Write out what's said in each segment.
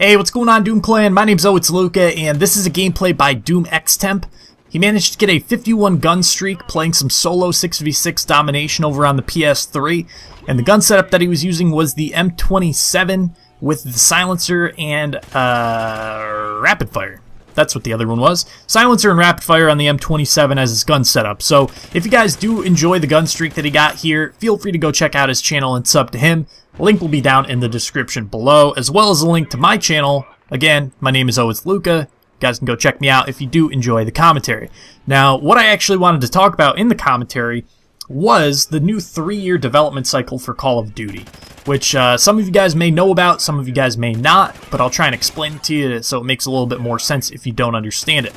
Hey, what's going on, Doom Clan? My name's It's Luca, and this is a gameplay by Doom Xtemp. He managed to get a 51 gun streak playing some solo 6v6 domination over on the PS3, and the gun setup that he was using was the M27 with the silencer and rapid fire. That's what the other one was. Silencer and rapid fire on the M27 as his gun setup. So if you guys do enjoy the gun streak that he got here, feel free to go check out his channel and sub to him. The link will be down in the description below, as well as a link to my channel. Again, my name is It's Luca. You guys can go check me out if you do enjoy the commentary. Now, what I actually wanted to talk about in the commentary was the new 3-year development cycle for Call of Duty, which some of you guys may know about, some of you guys may not, but I'll try and explain it to you so it makes a little bit more sense if you don't understand it.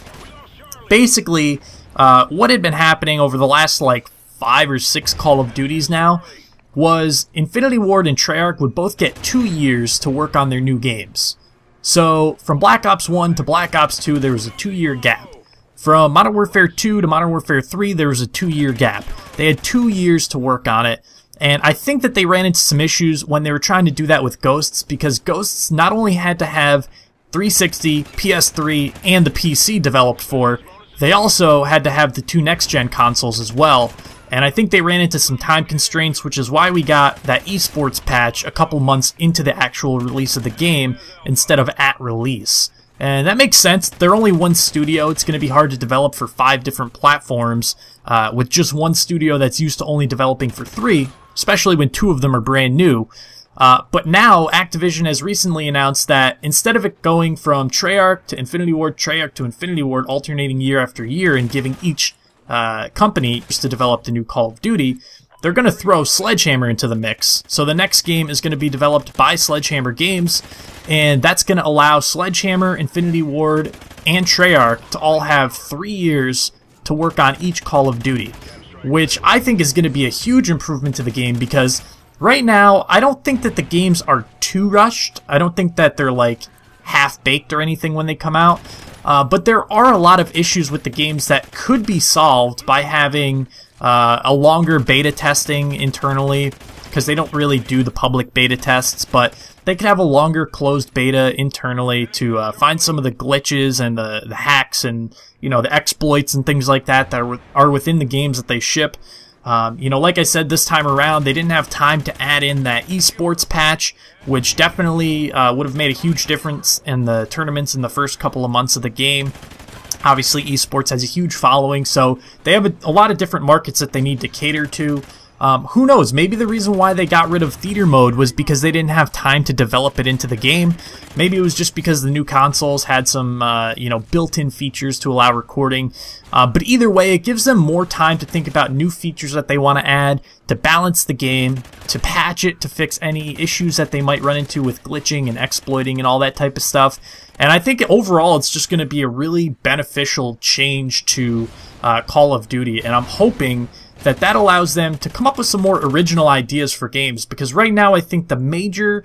Basically, what had been happening over the last like 5 or 6 Call of Duties now was Infinity Ward and Treyarch would both get 2 years to work on their new games. So from Black Ops 1 to Black Ops 2 there was a 2-year gap. From Modern Warfare 2 to Modern Warfare 3 there was a 2-year gap. They had 2 years to work on it. And I think that they ran into some issues when they were trying to do that with Ghosts, because Ghosts not only had to have 360, PS3, and the PC developed for, they also had to have the 2 next-gen consoles as well. And I think they ran into some time constraints, which is why we got that esports patch a couple months into the actual release of the game instead of at release. And that makes sense. They're only one studio. It's going to be hard to develop for 5 different platforms with just one studio that's used to only developing for 3, especially when 2 of them are brand new. But now Activision has recently announced that instead of it going from Treyarch to Infinity Ward, Treyarch to Infinity Ward, alternating year after year and giving each company to develop the new Call of Duty, they're going to throw Sledgehammer into the mix. So the next game is going to be developed by Sledgehammer Games, and that's going to allow Sledgehammer, Infinity Ward, and Treyarch to all have 3 years to work on each Call of Duty, which I think is going to be a huge improvement to the game, because right now I don't think that the games are too rushed. I don't think that they're like half-baked or anything when they come out. But there are a lot of issues with the games that could be solved by having a longer beta testing internally, because they don't really do the public beta tests, but they could have a longer closed beta internally to find some of the glitches and the hacks and, you know, the exploits and things like that that are within the games that they ship. You know, like I said, this time around, they didn't have time to add in that esports patch, which definitely would have made a huge difference in the tournaments in the first couple of months of the game. Obviously, esports has a huge following, so they have a lot of different markets that they need to cater to. Who knows, maybe the reason why they got rid of theater mode was because they didn't have time to develop it into the game. Maybe it was just because the new consoles had some, you know, built-in features to allow recording. But either way, it gives them more time to think about new features that they want to add, to balance the game, to patch it, to fix any issues that they might run into with glitching and exploiting and all that type of stuff. And I think overall it's just going to be a really beneficial change to Call of Duty, and I'm hoping that allows them to come up with some more original ideas for games, because right now I think the major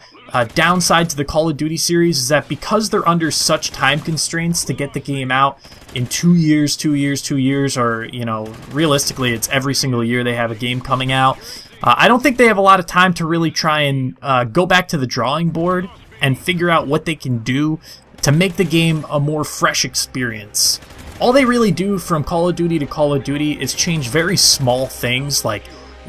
downside to the Call of Duty series is that because they're under such time constraints to get the game out in 2 years, 2 years, 2 years, or, you know, realistically it's every single year they have a game coming out, I don't think they have a lot of time to really try and go back to the drawing board and figure out what they can do to make the game a more fresh experience. All they really do from Call of Duty to Call of Duty is change very small things, like,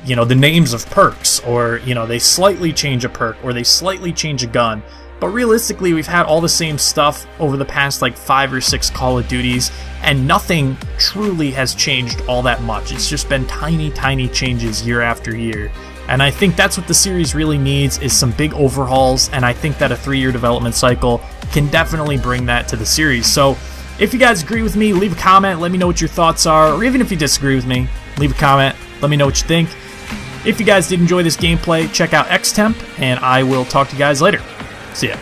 you know, the names of perks, or, you know, they slightly change a perk, or they slightly change a gun. But realistically, we've had all the same stuff over the past like 5 or 6 Call of Duties, and nothing truly has changed all that much. It's just been tiny, tiny changes year after year. And I think that's what the series really needs, is some big overhauls, and I think that a 3-year development cycle can definitely bring that to the series. So if you guys agree with me, leave a comment, let me know what your thoughts are, or even if you disagree with me, leave a comment, let me know what you think. If you guys did enjoy this gameplay, check out Xtemp, and I will talk to you guys later. See ya.